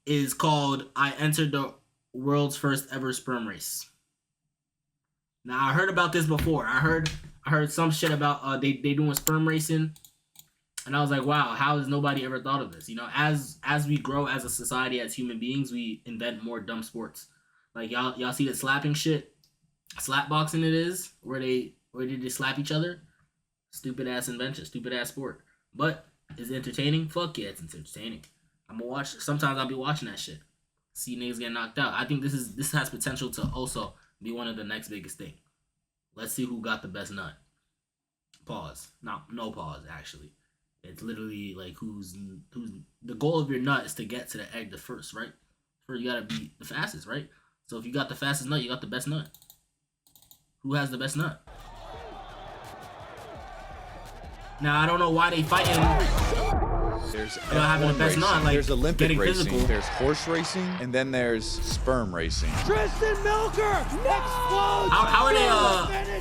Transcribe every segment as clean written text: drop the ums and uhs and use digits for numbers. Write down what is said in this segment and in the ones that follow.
is called "I Entered the World's First Ever Sperm Race." Now I heard about this before. I heard some shit about they doing sperm racing, and I was like, wow, how has nobody ever thought of this? You know, as we grow as a society, as human beings, we invent more dumb sports. Like y'all see the slapping shit, slap boxing it is, where they slap each other. Stupid ass invention, stupid ass sport. But is it entertaining? Fuck yeah, it's entertaining. I'm gonna watch. Sometimes I'll be watching that shit. See niggas get knocked out. I think this has potential to also be one of the next biggest thing. Let's see who got the best nut. Pause. No pause. Actually, it's literally like who's the goal of your nut is to get to the egg the first, right? First you gotta be the fastest, right? So if you got the fastest nut, you got the best nut. Who has the best nut? Now I don't know why they fighting. There's having the best nut, like there's Olympic racing, physical. there's horse racing, and then there's sperm racing. Tristan Milker explodes. How are they?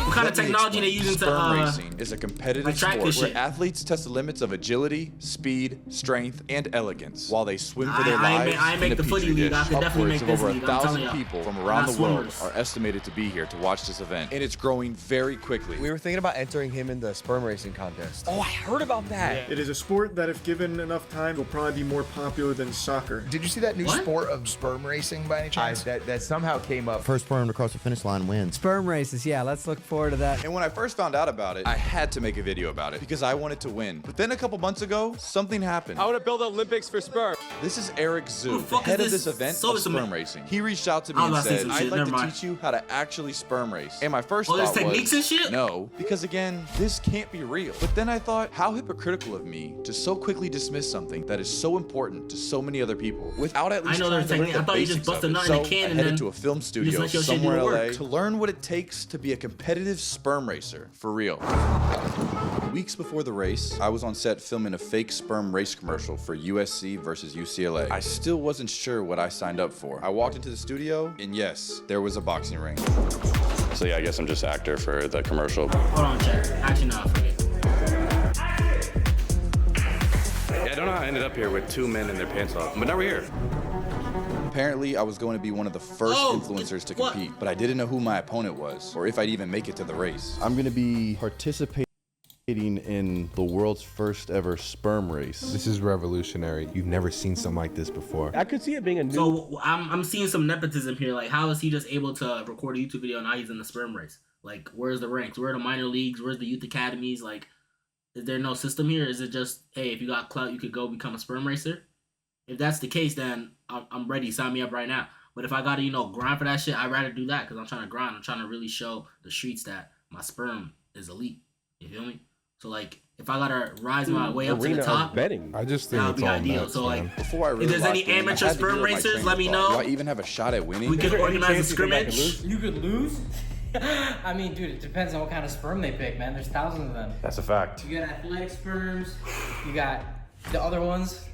What kind of technology they using to Sperm racing is a competitive track sport this where shit? athletes test the limits of agility, speed, strength, and elegance while they swim for their I lives make in a the footy petri league. dish. I could definitely make Upwards of this over league. I'm telling 1,000 y'all. people from We're around not the world swimmers. are estimated to be here to watch this event, and it's growing very quickly. We were thinking about entering him in the sperm racing contest. Oh, I heard about that. It is a sport that, if given enough time, will probably be more popular than soccer. Did you see that new What? sport of sperm racing by any chance? That somehow came up. First sperm to cross the finish line wins. Sperm races, yeah, let's look forward to that. And when I first found out about it, I had to make a video about it because I wanted to win. But then a couple months ago, something happened. I want to build the Olympics for sperm. This is Eric Zhu, Who the the fuck head is of this this? event So of it's a sperm man. racing. He reached out to me I was and about to say said, some I'd shit, like never to mind. teach you how to actually sperm race. And my first Oh, there's thought techniques was, and shit? no, because again, this can't be real. But then I thought, how hypocritical of me to so quickly dismiss something that is so important to so many other people without at least I know trying there's to learn technique. the I thought you just basics bust of a it. nut in a So can I and headed then to a film just studio let your shit do somewhere the in LA work. to learn what it takes to be a competitive sperm racer for real. Weeks before the race, I was on set filming a fake sperm race commercial for USC versus UCLA. I still wasn't sure what I signed up for. I walked into the studio, and yes, there was a boxing ring. So yeah, I guess I'm just actor for the commercial. Hold on, check. Actually, no, I forget. Yeah, I don't know how I ended up here with two men in their pants off, but now we're here. Apparently, I was going to be one of the first Oh, influencers to what? compete, but I didn't know who my opponent was, or if I'd even make it to the race. I'm going to be participating in the world's first ever sperm race. This is revolutionary. You've never seen something like this before. I could see it being a new. So I'm seeing some nepotism here. Like, how is he just able to record a YouTube video and now he's in the sperm race? Like, where's the ranks? Where are the minor leagues? Where's the youth academies? Like, is there no system here? Is it just, hey, if you got clout, you could go become a sperm racer? If that's the case, then I'm ready. Sign me up right now. But if I gotta, grind for that shit, I'd rather do that because I'm trying to grind. I'm trying to really show the streets that my sperm is elite. You feel me? So, like, if I gotta rise my way up to the top, betting. I just think that would it's be all ideal. nuts, So, man. like, Before I really if there's any locked in, I amateur had to sperm hear what my racers, trainer let me thought. know. Do I even have a shot at winning? We could organize a scrimmage. You could lose? I mean, dude, it depends on what kind of sperm they pick, man. There's thousands of them. That's a fact. You got athletic sperms, you got the other ones,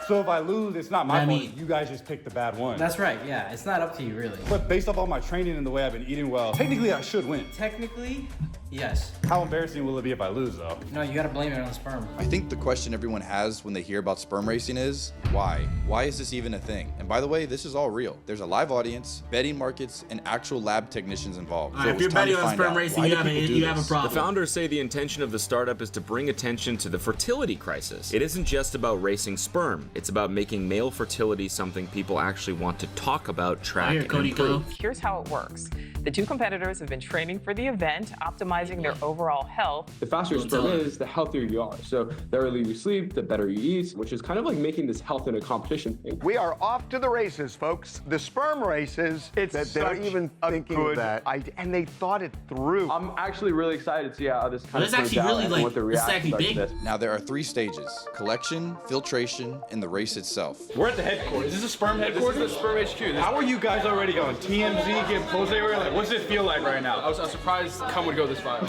So if I lose, it's not my I fault. mean- You guys just pick the bad one. That's right, yeah. It's not up to you, really. But based off all my training and the way I've been eating well, technically I should win. Technically, yes. How embarrassing will it be if I lose, though? No, you gotta blame it on the sperm. I think the question everyone has when they hear about sperm racing is, why? Why is this even a thing? And by the way, this is all real. There's a live audience, betting markets, and actual lab technicians involved. All right, if you're betting on sperm racing, you have a The problem. founders say the intention of the startup is to bring attention to the fertility crisis. It isn't just about racing sperm. It's about making male fertility something people actually want to talk about, track, Here, and Cody, improve. Here's how it works. The two competitors have been training for the event, optimizing their overall health. The faster your sperm is, the healthier you are. So the earlier you sleep, the better you eat, which is kind of like making this health in a competition thing. We are off to the races, folks. The sperm races. It's that they're such even a thinking good- of that. And they thought it through. I'm actually really excited to see how this kind It's of actually plays out really, and like, what the this is reactions actually are to big. this. Now there are 3 stages: collection, filtration, and the race itself. We're at the headquarters. Is this a sperm headquarters? This is the Sperm HQ. How are you guys already going? TMZ, get close everywhere? Like, What's it feel like right now? I was surprised cum would go this far.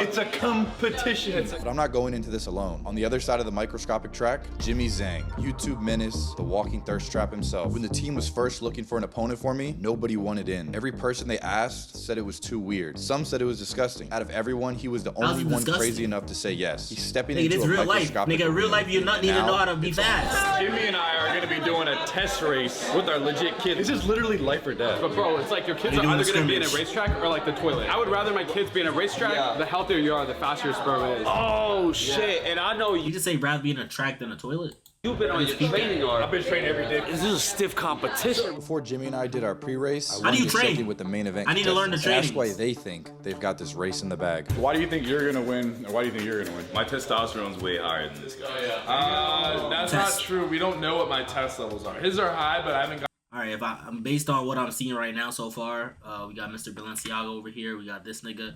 It's a competition. But I'm not going into this alone. On the other side of the microscopic track, Jimmy Zhang, YouTube menace, the walking thirst trap himself. When the team was first looking for an opponent for me, nobody wanted in. Every person they asked said it was too weird. Some said it was disgusting. Out of everyone, he was the only one crazy enough to say yes. He's stepping into a real life. microscopic Nigga, real life, you not need to know how to be it's fast. Jimmy and I are going to be doing a test race with our legit kids. This is literally life or death. But bro, it's like your kids are either going to be in a racetrack or like the toilet. I would rather my kids be in a racetrack. Yeah. The healthier you are, the faster your sperm is. Oh shit! And I know you just say rather be in a track than a toilet. You've been on your training yard. I've been training every day. This is a stiff competition. Before Jimmy and I did our pre-race, I how do you wanted to check train? in with the main event. I need to learn the training. That's why they think they've got this race in the bag. Why do you think you're gonna win? Or why do you think you're gonna win? My testosterone's way higher than this guy. That's not true. We don't know what my test levels are. His are high, but I haven't got. All right, if I'm based on what I'm seeing right now so far, we got Mr. Balenciaga over here. We got this nigga.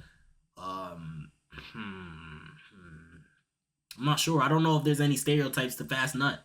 I'm not sure. I don't know if there's any stereotypes to fast nut.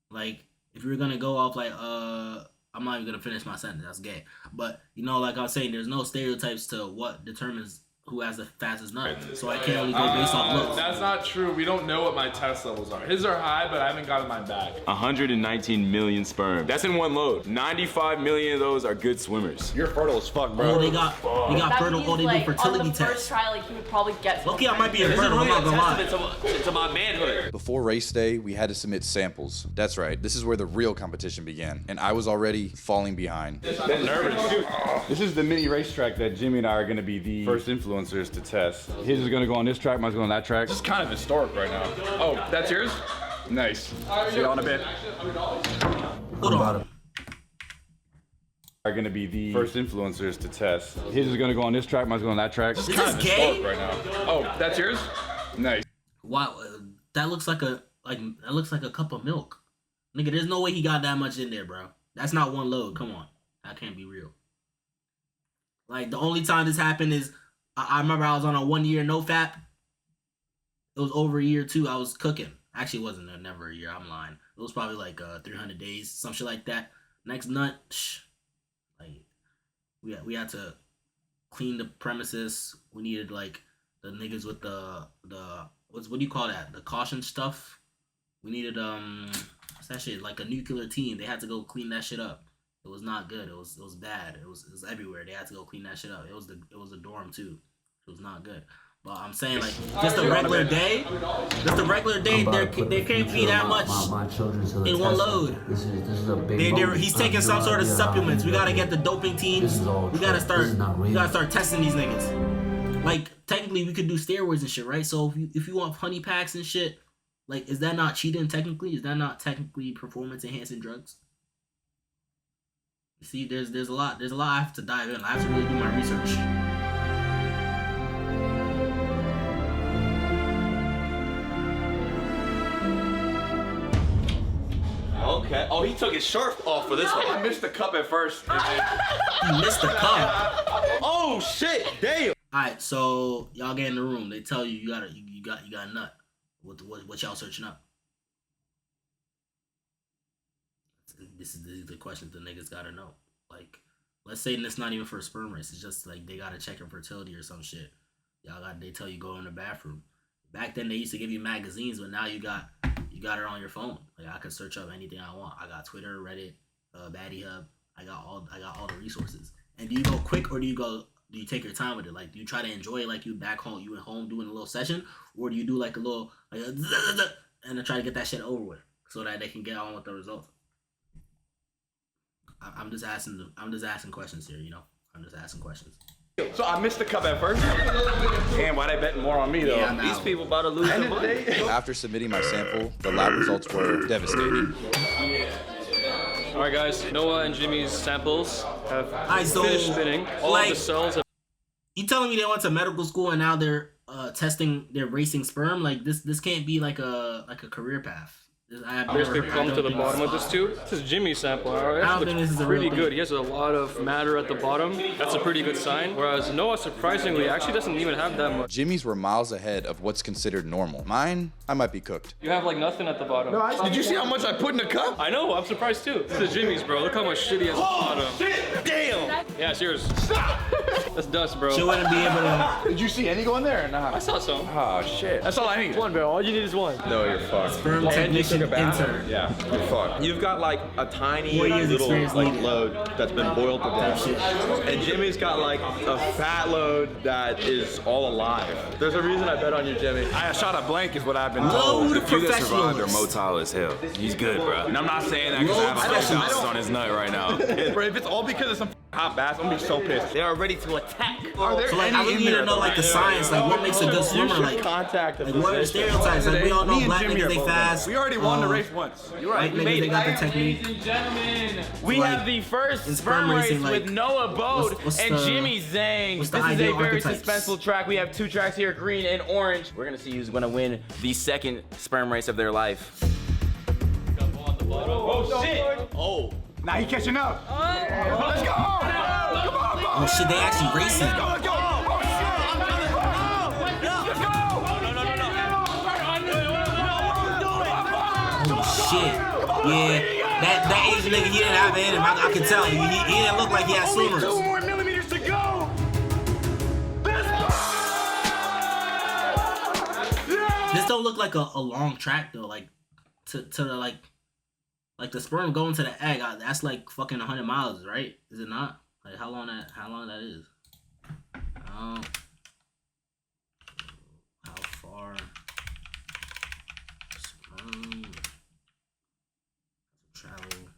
Like, if you're gonna go off like, I'm not even gonna finish my sentence. That's gay. But you know, like I was saying, there's no stereotypes to what determines who has the fastest nut. So I can't really go based off looks. That's not true. We don't know what my test levels are. His are high, but I haven't gotten mine back. 119 million sperm. That's in one load. 95 million of those are good swimmers. You're fertile as fuck, bro. Oh, they got fertile. Oh, they do fertility on the tests. first try, like he would probably get. Okay, I might be infertile. I'm not gonna lie. It's about manhood. Before race day, we had to submit samples. That's right. This is where the real competition began, and I was already falling behind. I'm nervous, dude. This is the mini racetrack that Jimmy and I are going to be the first influencers to test. His is going to go on this track, mine's going on that track. It's kind of historic right now. Oh, that's yours? Nice. See you on a bit. Hold on. Are going to be the first influencers to test. His is going to go on this track, mine's going on that track. It's kind of historic right now. Oh, that's yours? Nice. Wow, that looks like a cup of milk. Nigga, there's no way he got that much in there, bro. That's not one load. Come on. That can't be real. Like, the only time this happened is I remember I was on a 1 year no fap. It was over a year too. I was cooking. Actually, it wasn't never a year. I'm lying. It was probably like 300 days, some shit like that. Next nut, like we had to clean the premises. We needed like the niggas with the what do you call that? The caution stuff. We needed what's that shit? Like a nuclear team. They had to go clean that shit up. It was not good. It was bad. It was everywhere. They had to go clean that shit up. It was a dorm too. It was not good. But I'm saying like just a regular day. There can't be that much in one load. He's taking some sort of supplements. We gotta get the doping teams. We gotta start testing these niggas. Like technically we could do steroids and shit, right? So if you want honey packs and shit, like is that not cheating technically? Is that not technically performance enhancing drugs? See, there's a lot I have to dive in. I have to really do my research. Okay. Oh, he took his shirt off for this one. I missed the cup at first. You missed the cup. Oh shit! Damn. All right, so y'all get in the room. They tell you you got a nut. What y'all searching up? These are the questions the niggas gotta know. Like, let's say it's not even for a sperm race. It's just like they gotta check your fertility or some shit. They tell you go in the bathroom. Back then they used to give you magazines, but now you got it on your phone. Like I can search up anything I want. I got Twitter, Reddit, Baddie Hub. I got all the resources. And do you go quick or do you take your time with it? Like, do you try to enjoy it like you back home, you at home doing a little session, or do you do like a little and then try to get that shit over with so that they can get on with the results? I'm just asking questions here, you know. I'm just asking questions. So I missed the cup at first. Damn, why they betting more on me though? Yeah, these people about to lose their money. After submitting my sample, the lab results were devastating. All right, guys. Noah and Jimmy's samples have so, finished spinning. All of the cells have. You telling me they went to medical school and now they're racing sperm? Like this can't be like a career path. Basically plumb to the bottom of this tube. This is Jimmy's sample. Alright, I don't think this is a pretty real good. thing. He has a lot of matter at the bottom. That's a pretty good sign. Whereas Noah, surprisingly, actually doesn't even have that much. Jimmy's were miles ahead of what's considered normal. Mine, I might be cooked. You have like nothing at the bottom. Did you see how much I put in the cup? I know, I'm surprised too. This is Jimmy's, bro. Look how much shit he has at the bottom. Shit! Damn! Yeah, it's yours. That's dust, bro. She wouldn't be able to. Did you see any go in there or not? I saw some. Oh shit. That's all I need. One, bro. All you need is one. No, you're fucked. Sperm technician intern. Yeah, you're fucked. You've got like a tiny 4 years little experience like needed. load that's been boiled to death, and Jimmy's got like a fat load that is all alive. There's a reason I bet on you, Jimmy. I shot a blank is what I've been Load told. of professionals. motile as hell. He's good, bro. And I'm not saying that because I have a specialist on his nut right now. Bro, if it's all because of some hot bass, I'm gonna be so pissed. They are ready to attack. Are there So like, any I would in need there to know like the though? science, like what makes a good swimmer, like Contact what are the stereotypes? Like we all know Me and black Jimmy niggas are they both fast. We already won the race once. You're White right. We niggas made they it. got the technique. Ladies and gentlemen, We Like, have the first in sperm sperm race racing, like, with Noah Bode what's and the- Jimmy Zhang. what's This the is a ideal very archetypes? suspenseful track. We have two tracks here, green and orange. We're gonna see who's gonna win the second sperm race of their life. Oh shit! Oh. Now he catching up. Let's go! Come on, Oh shit, they actually racing. Let's go! Oh shit! Let's go! Oh shit. Yeah, that Asian nigga, he didn't have it in him. I can tell. He didn't look like he had swimmers. 2 more millimeters to go! This don't look like a long track though. Like to the like the sperm going to the egg. That's like fucking 100 miles, right? Is it not? Like how long that is? How far sperm travel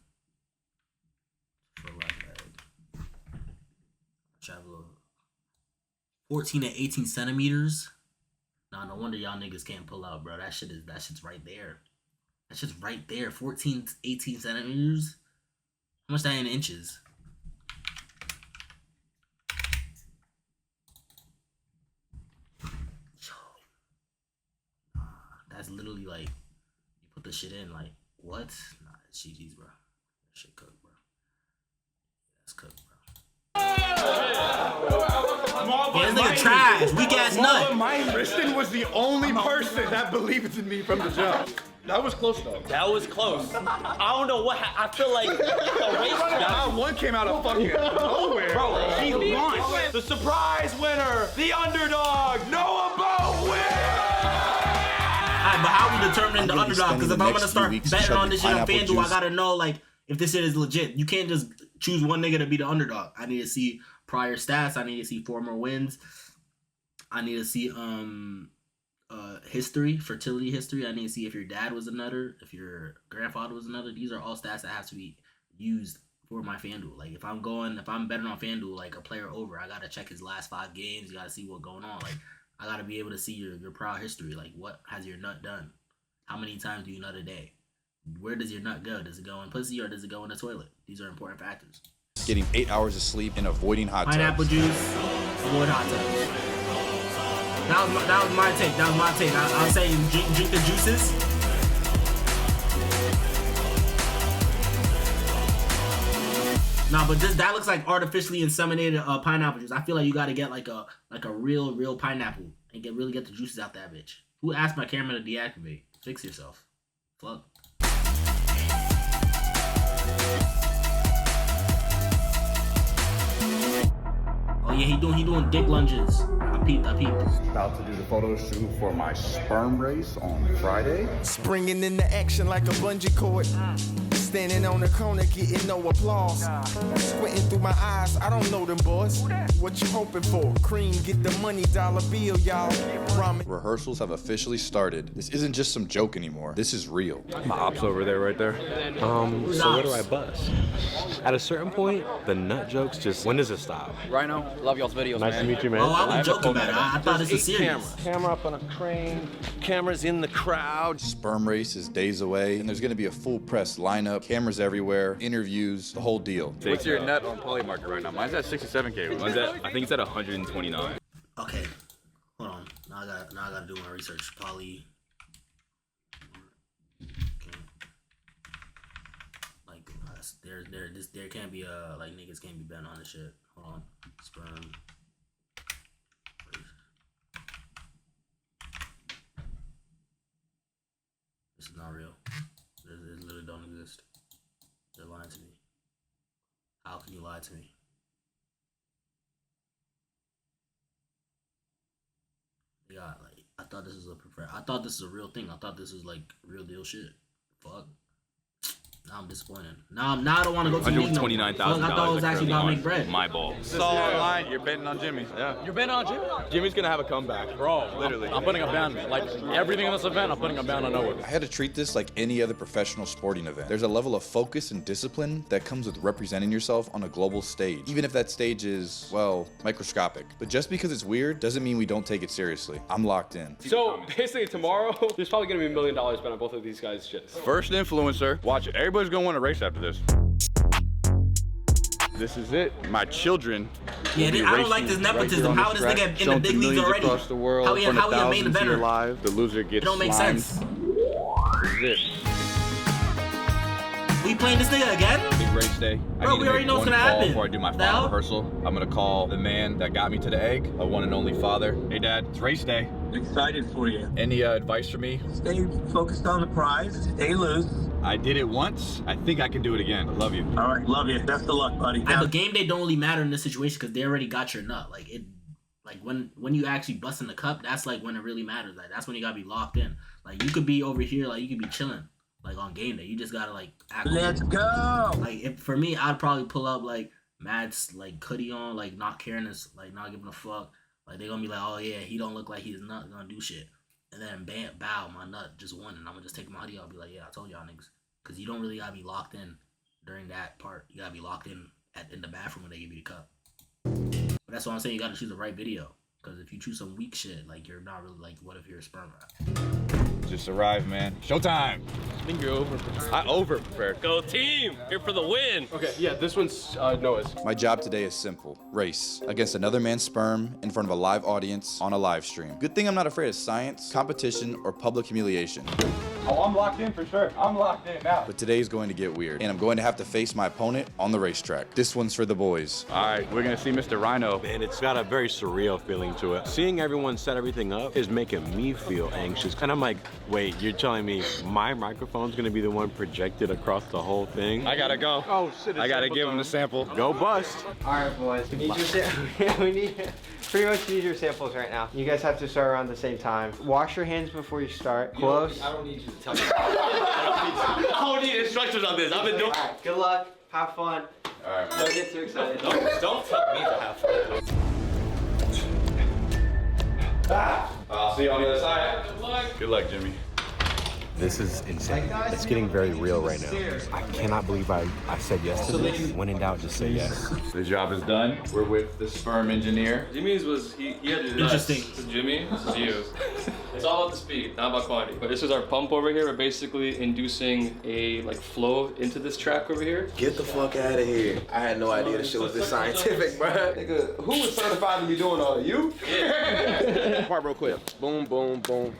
for like travel 14 to 18 centimeters. Nah, no wonder y'all niggas can't pull out, bro. That shit's right there. That shit's right there. 14 to 18 centimeters. How much that in inches? That's literally like you put the shit in like what? Nah, it's GG's, bro. That shit cooked, bro. That's cooked, bro. Yeah, this nigga trash. Weak ass nut. Kristen was the only person that believed in me from the jump. That was close though. That was close. I don't know what. I feel like the racetrack. That one came out of fucking nowhere. Bro, he won. The surprise winner, the underdog, Noah Bode wins. Alright, but how we determining the I'm gonna be underdog? Because if spending I'm the gonna next start few weeks betting on chugging this shit on pineapple FanDuel, I juice. gotta know like if this shit is legit. You can't just choose one nigga to be the underdog. I need to see prior stats. I need to see former wins. I need to see history, fertility history. I need to see if your dad was a nutter, if your grandfather was a nutter. These are all stats that have to be used for my FanDuel. Like if I'm betting on FanDuel, like a player over, I gotta check his last 5 games. You gotta see what's going on. Like I gotta be able to see your prior history. Like what has your nut done? How many times do you nut a day? Where does your nut go? Does it go in pussy or does it go in the toilet? These are important factors. Getting 8 hours of sleep and avoiding hot Pineapple tubs. juice, avoid hot tubs. That was my take. That was my take. I'm saying drink the juices. Nah, but that looks like artificially inseminated pineapple juice. I feel like you gotta get like a real pineapple and really get the juices out that bitch. Who asked my camera to deactivate? Fix yourself. Fuck. Oh yeah, he doing dick lunges. I peeped. About to do the photo shoot for my sperm race on Friday. Springing into action like a bungee cord. Standing on the corner getting no applause. Squinting through my eyes, I don't know them boys. What you hoping for? Cream, get the money, dollar bill, y'all. Ramen. Rehearsals have officially started. This isn't just some joke anymore. This is real. My ops over there, right there. So where do I bust? At a certain point, the nut jokes just. When does it stop? Rhino, love y'all's videos, Nice man. to meet you, man. Oh, I was joking about it. I thought this was serious. Cameras. Camera up on a crane. Cameras in the crowd. Sperm race is days away, and there's gonna be a full press lineup, cameras everywhere, interviews, the whole deal. What's your net on poly market right now? Mine's at 67K. Mine's at, I think it's at 129. Okay, hold on. Now I gotta do my research. Poly. Okay. there can't be like niggas can't be betting on this shit. Hold on, sperm. This is not real. This literally don't exist. They're lying to me. How can you lie to me? Yeah, like I thought this was I thought this was a real thing. I thought this was like real deal shit. Fuck. Now I'm disappointed. Now I don't want to go to the league no more. $129,000. I thought it was actually about to make bread. My ball. It's all online. You're betting on Jimmy. Yeah. You're betting on Jimmy? Jimmy's gonna have a comeback, Bro, literally. I'm putting a ban. Like everything in this event, I'm putting a ban on Noah. I had to treat this like any other professional sporting event. There's a level of focus and discipline that comes with representing yourself on a global stage, even if that stage is, well, microscopic. But just because it's weird doesn't mean we don't take it seriously. I'm locked in. So basically tomorrow, there's probably gonna be $1 million spent on both of these guys' shits. First influencer. Watch it. Everybody's gonna want to race after this. This is it. My children. Yeah, I don't like this nepotism. How does this nigga in the big leagues already? Across the world, How he a main eventer? Live. The loser gets It don't make slimed. sense. This is it. We playing this nigga again? Big race day. Bro, we already know what's gonna happen. Before I do my The final hell? rehearsal, I'm gonna call the man that got me to the egg, a one and only father. Hey Dad, it's race day. Excited for you. Any advice for me? Stay focused on the prize. Stay loose. I did it once. I think I can do it again. I love you. All right, love you. Best of luck, buddy. But game day don't really matter in this situation because they already got your nut. Like it, like when you actually bust in the cup, that's like when it really matters. Like that's when you gotta be locked in. Like you could be over here, like you could be chilling, like on game day. You just gotta like act. Let's go. Like if for me, I'd probably pull up like Matt's like hoodie on, like not caring, like not giving a fuck. Like they gonna be like, oh yeah, he don't look like he's not gonna do shit. And then bam, bow, my nut just won, and I'm gonna just take my hoodie off. I'll be like, yeah, I told y'all niggas. Because you don't really gotta be locked in during that part. You gotta be locked in in the bathroom when they give you the cup. But that's why I'm saying you gotta choose the right video. Because if you choose some weak shit, like you're not really like, what if you're a sperm rat? Just arrived, man. Showtime. I think you're over-prepared. I over-prepared. Go team! Here for the win! Okay, yeah, this one's Noah's. My job today is simple. Race against another man's sperm in front of a live audience on a live stream. Good thing I'm not afraid of science, competition, or public humiliation. Oh, I'm locked in for sure. I'm locked in now. But today's going to get weird, and I'm going to have to face my opponent on the racetrack. This one's for the boys. All right, we're gonna see Mr. Rhino. Man, it's got a very surreal feeling to it. Seeing everyone set everything up is making me feel anxious. And I'm like, wait, you're telling me my microphone's gonna be the one projected across the whole thing? I gotta go. Oh shit! I gotta give him the sample. Go bust. All right, boys. We need pretty much need your samples right now. You guys have to start around the same time. Wash your hands before you start. Close. I don't need you to tell me. I don't need instructions on this. I've been doing. All right, good luck. Have fun. All right, man. Don't get too excited. Don't tell me to have fun. I'll see you on the other side. Good luck, Jimmy. This is insane. It's getting very real right now. I cannot believe I said yes to this. When in doubt, just say yes. The job is done. We're with the sperm engineer. Jimmy's was, he had to do Interesting. This is Jimmy, this is you. It's all about the speed, not about quantity. But this is our pump over here. We're basically inducing a like flow into this track over here. Get the fuck out of here. I had no idea this shit was this scientific, bro. Nigga, who was certified to be doing all that? You? Yeah. Part real quick. Boom, boom, boom.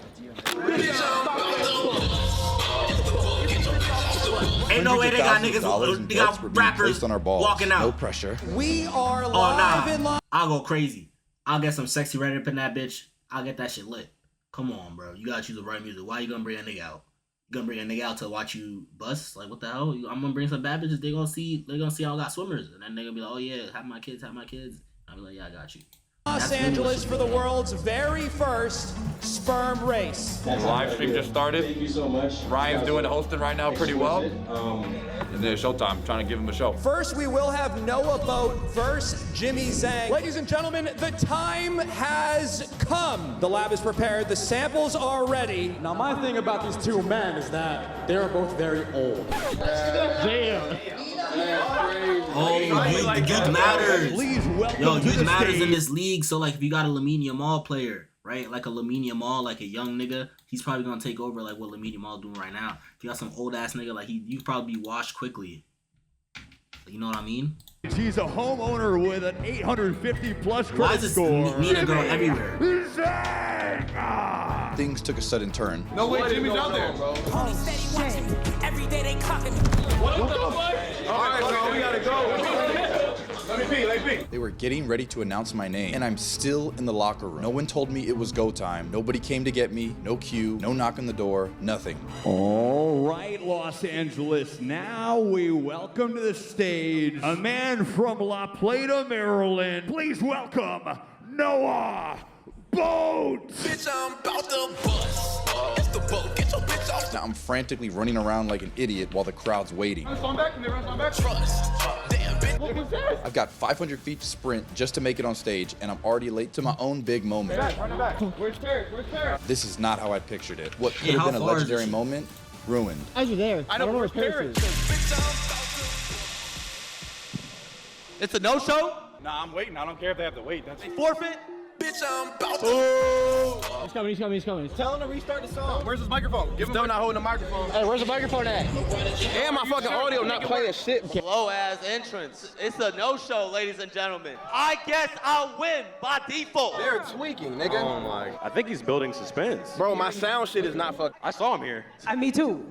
Ain't no way they got niggas, they got rappers on our balls. walking out. No pressure. We are Oh live nah, I'll go crazy. I'll get some sexy Reddit up in that bitch. I'll get that shit lit. Come on, bro. You gotta choose the right music. Why you gonna bring a nigga out? You gonna bring a nigga out to watch you bust? Like what the hell? I'm gonna bring some bad bitches. They gonna see I got swimmers, and then they gonna be like, oh yeah, have my kids. I'll be like, yeah, I got you. Los Angeles for the world's very first sperm race. The live stream just started. Thank you so much. Ryan's doing the hosting right now pretty well. And then it's showtime. Trying to give him a show. First, we will have Noah Boat versus Jimmy Zhang. Ladies and gentlemen, the time has come. The lab is prepared. The samples are ready. Now, my thing about these two men is that they're both very old. Damn. Oh, youth matters. Yo, youth matters in this league. So like, if you got a Lamine Yamal player, right, like a Lamine Yamal, like a young nigga, he's probably gonna take over like what Lamine Yamal doing right now. If you got some old ass nigga, like you probably be washed quickly. You know what I mean? He's a homeowner with an 850 plus Why credit is this score. Nina girl everywhere? Zhang! things took a sudden turn. No way, Jimmy's out there. Every day they clocking me. What the fuck? All right, bro, we gotta go. Let me pee. They were getting ready to announce my name, and I'm still in the locker room. No one told me it was go time. Nobody came to get me. No queue, no knock on the door, nothing. All right, Los Angeles. Now we welcome to the stage a man from La Plata, Maryland. Please welcome Noah Boat. Bitch, I'm about to bust. It's the boat. Get your bitch off. Now I'm frantically running around like an idiot while the crowd's waiting. Trust. Damn, bitch. What was that? I've got 500 feet to sprint just to make it on stage, and I'm already late to my own big moment. Run it back. Where's Terry? This is not how I pictured it. What could have been a legendary moment, ruined. How's you there? I know where's Paris. It's a no-show? Nah, I'm waiting. I don't care if they have to wait. That's Forfeit? Bitch, I'm about to. He's coming. Tell him to restart the song. Where's his microphone? Still not holding the microphone. Hey, where's the microphone at? And my fucking audio not playing shit. Low-ass entrance. It's a no-show, ladies and gentlemen. I guess I'll win by default. They're tweaking, nigga. Oh my. I think he's building suspense. Bro, my sound shit is not fucking. I saw him here. Me too.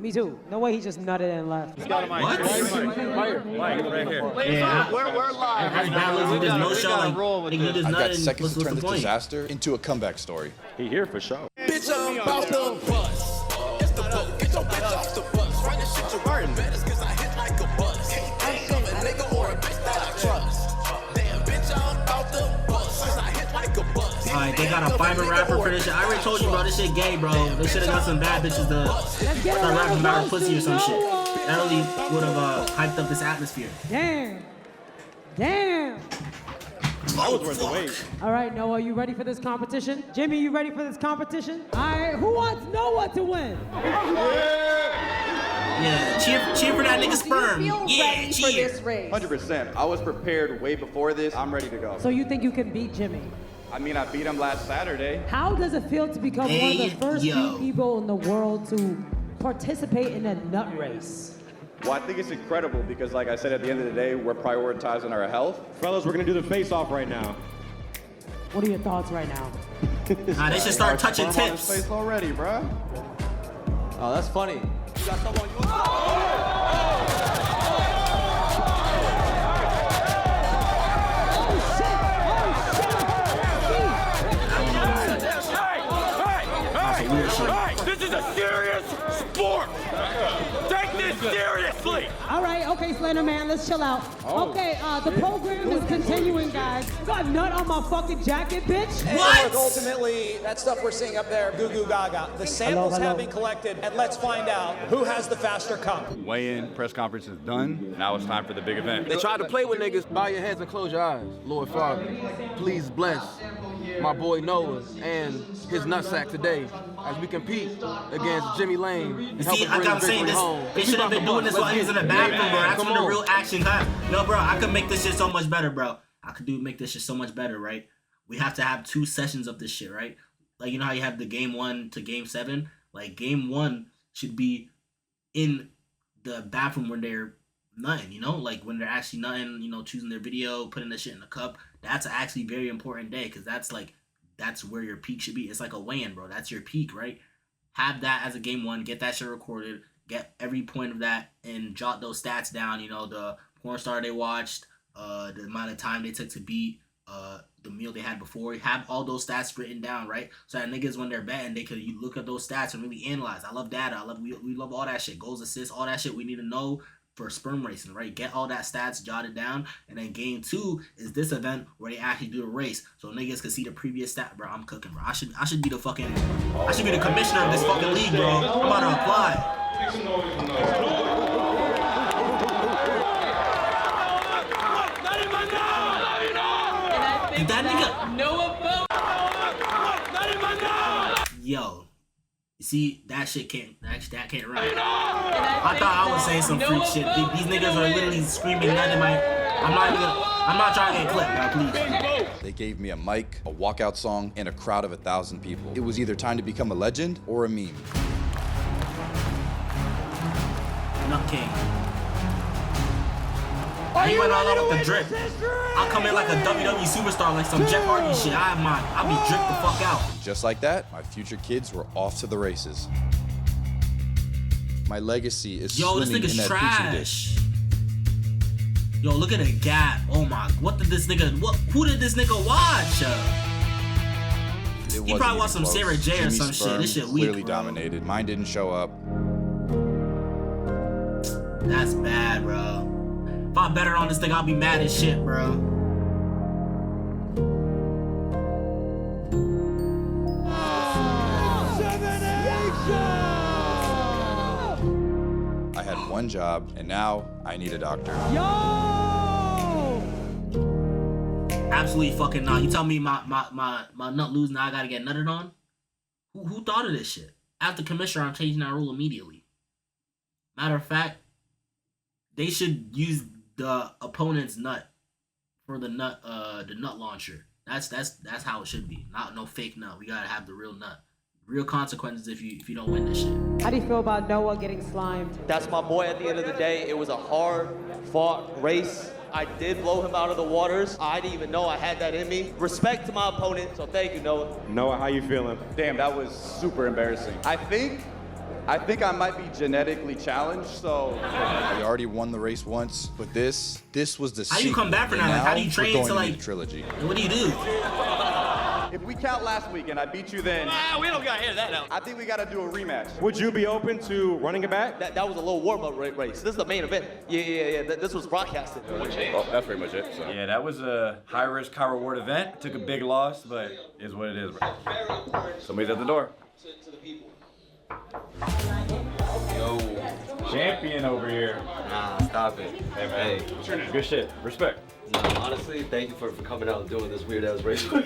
No way he just nutted and left. He's got a mic. What? Mike, right here. Yeah, we're live. As bad as this no show, like, nigga just I've got nutted. seconds to turn What's the this point? disaster into a comeback story. He here for sure. Bitch, I'm about to bust. It's the boat. Get your bitch off the bus. Run this shit to work. Better cause I hit like a bus. Can't think of a nigga or a bitch that I trust. Damn, bitch, I'm about to bust. Cause I hit like a bus. Alright, they got a fiber rapper for this shit. I already told you, bro, this shit gay, bro. They should have got some bad bitches to start rapping about her pussy or some shit. That really would have hyped up this atmosphere. Damn. That was worth the wait. All right, Noah, you ready for this competition? Jimmy, you ready for this competition? All right, who wants Noah to win? Yeah, cheer for that nigga Sperm. Yeah, cheer. 100%. I was prepared way before this. I'm ready to go. So you think you can beat Jimmy? I mean, I beat him last Saturday. How does it feel to become one of the first few people in the world to participate in a nut race? Well, I think it's incredible because, like I said, at the end of the day, we're prioritizing our health. Fellas, we're gonna do the face-off right now. What are your thoughts right now? Nah, they should start touching Sperm on tips. his face already, bro. Oh, that's funny. You got someone you Hey, this is a serious sport. Take this seriously. All right, okay, Slender Man, let's chill out. Okay, the program is continuing, guys. Got nut on my fucking jacket, bitch. What? Look, ultimately, that stuff we're seeing up there, goo goo gaga. The samples have been collected, and let's find out who has the faster cup. Weigh-in press conference is done. Now it's time for the big event. They tried to play with niggas. Bow your heads and close your eyes. Lord Father, please bless my boy Noah and his nutsack today as we compete against Jimmy Lane. And help See, him like bring I'm the saying, victory home. they should have been doing this while he was in the bathroom, bro. That's when the real action happened. No, bro, I could make this shit so much better, bro. I could make this shit so much better, right? We have to have 2 sessions of this shit, right? Like, you know how you have the game 1 to game 7? Like, game 1 should be in the bathroom when they're nutting, you know? Like, when they're actually nutting, you know, choosing their video, putting the shit in the cup. That's actually very important day, because that's where your peak should be. It's like a weigh-in, bro. That's your peak, right? Have that as a game 1. Get that shit recorded. Get every point of that and jot those stats down. You know, the porn star they watched, the amount of time they took to beat, the meal they had before. Have all those stats written down, right? So that niggas, when they're betting, they could look at those stats and really analyze. I love data. We love all that shit. Goals, assists, all that shit we need to know for sperm racing, right? Get all that stats jotted down, and then game 2 is this event where they actually do a race, so niggas can see the previous stat. Bro, I'm cooking, bro. I should be the commissioner of this fucking league, bro. I'm about to apply. Did that nigga Noah Yo, you see, that shit can't run. I thought I was saying some freak shit. These niggas are literally screaming that in my. I'm not trying to get clipped, now, please. They gave me a mic, a walkout song, and a crowd of 1,000 people. It was either time to become a legend or a meme. Nut King. He went all out with the drip. I'll come in like a WWE superstar, like some Jeff Hardy shit. I'll be dripped the fuck out. Just like that, my future kids were off to the races. My legacy is this swimming nigga's in that petri dish. trash. Yo, look at the gap. Oh my, who did this nigga watch? He probably watched some Sarah J or Jimmy's some shit. sperm This shit weak, clearly bro. dominated. Mine didn't show up. That's bad, bro. If I bet on this thing, I'll be mad as shit, bro. I had one job, and now I need a doctor. Absolutely fucking not. You tell me my nut loose, now I gotta get nutted on? Who thought of this shit? After commissioner, I'm changing that rule immediately. Matter of fact, they should use the opponent's nut for the nut launcher. That's how it should be. Not no fake nut. We gotta have the real nut. Real consequences if you don't win this shit. How do you feel about Noah getting slimed? That's my boy at the end of the day. It was a hard-fought race. I did blow him out of the waters. I didn't even know I had that in me. Respect to my opponent, so thank you, Noah. Noah, how you feeling? Damn, that was super embarrassing. I think I might be genetically challenged, so. We already won the race once, but this was the How do you come back from that? Like, how do you train to like trilogy? What do you do? If we count last week and I beat you then. We don't gotta hear that now. I think we gotta do a rematch. Would you be open to running it back? That was a little warm-up race. This is the main event. Yeah. This was broadcasted. Well, that's pretty much it. So. Yeah, that was a high-risk, high-reward event. Took a big loss, but is what it is, bro. Somebody's at the door. Yo, champion over here. Nah, stop it. Hey, man. Good shit. Respect. No, honestly, thank you for coming out and doing this weird-ass race. But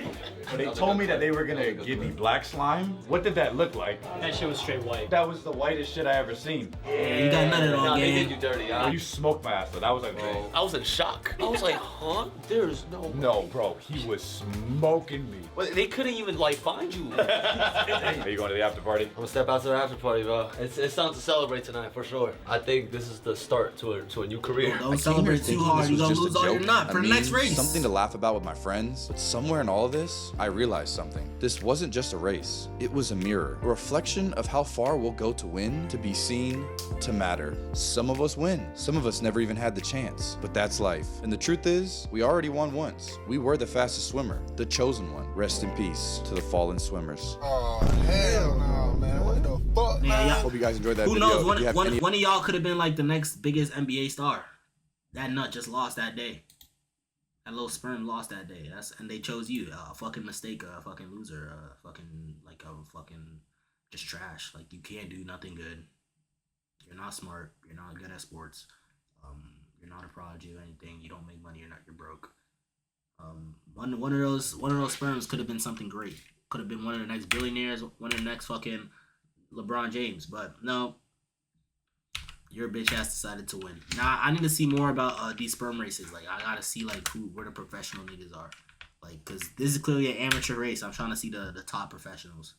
they told me that they were gonna give me black slime. What did that look like? That shit was straight white. That was the whitest shit I ever seen. Yeah, you got nutted on, They gang. did you dirty, Bro, you smoked my ass, though. That was like, bro. I was in shock. I was like, huh? There's no. No, bro. He was smoking me. Well, they couldn't even like find you. Are you going to the after party? I'm gonna step out to the after party, bro. It's time to celebrate tonight for sure. I think this is the start to a new career. Don't celebrate too hard. You gonna lose all your nut for the next race. Something to laugh about with my friends, but somewhere in all of this, I realized something. This wasn't just a race. It was a mirror, a reflection of how far we'll go to win, to be seen, to matter. Some of us win. Some of us never even had the chance, but that's life. And the truth is, we already won once. We were the fastest swimmer, the chosen one. Rest in peace to the fallen swimmers. Oh, hell no, man. What the fuck, man? Hope you guys enjoyed that Who video. knows? If you have any- One of y'all could have been like the next biggest NBA star. That nut just lost that day. That little sperm lost that day. And they chose you. Fucking mistake. Fucking loser. Fucking just trash. Like, you can't do nothing good. You're not smart. You're not good at sports. You're not a prodigy or anything. You don't make money. You're broke. One of those sperms could have been something great. Could have been one of the next billionaires. One of the next fucking LeBron James. But no. Your bitch ass decided to win. Now I need to see more about these sperm races. Like, I gotta see like where the professional niggas are. Like, cause this is clearly an amateur race. I'm trying to see the top professionals.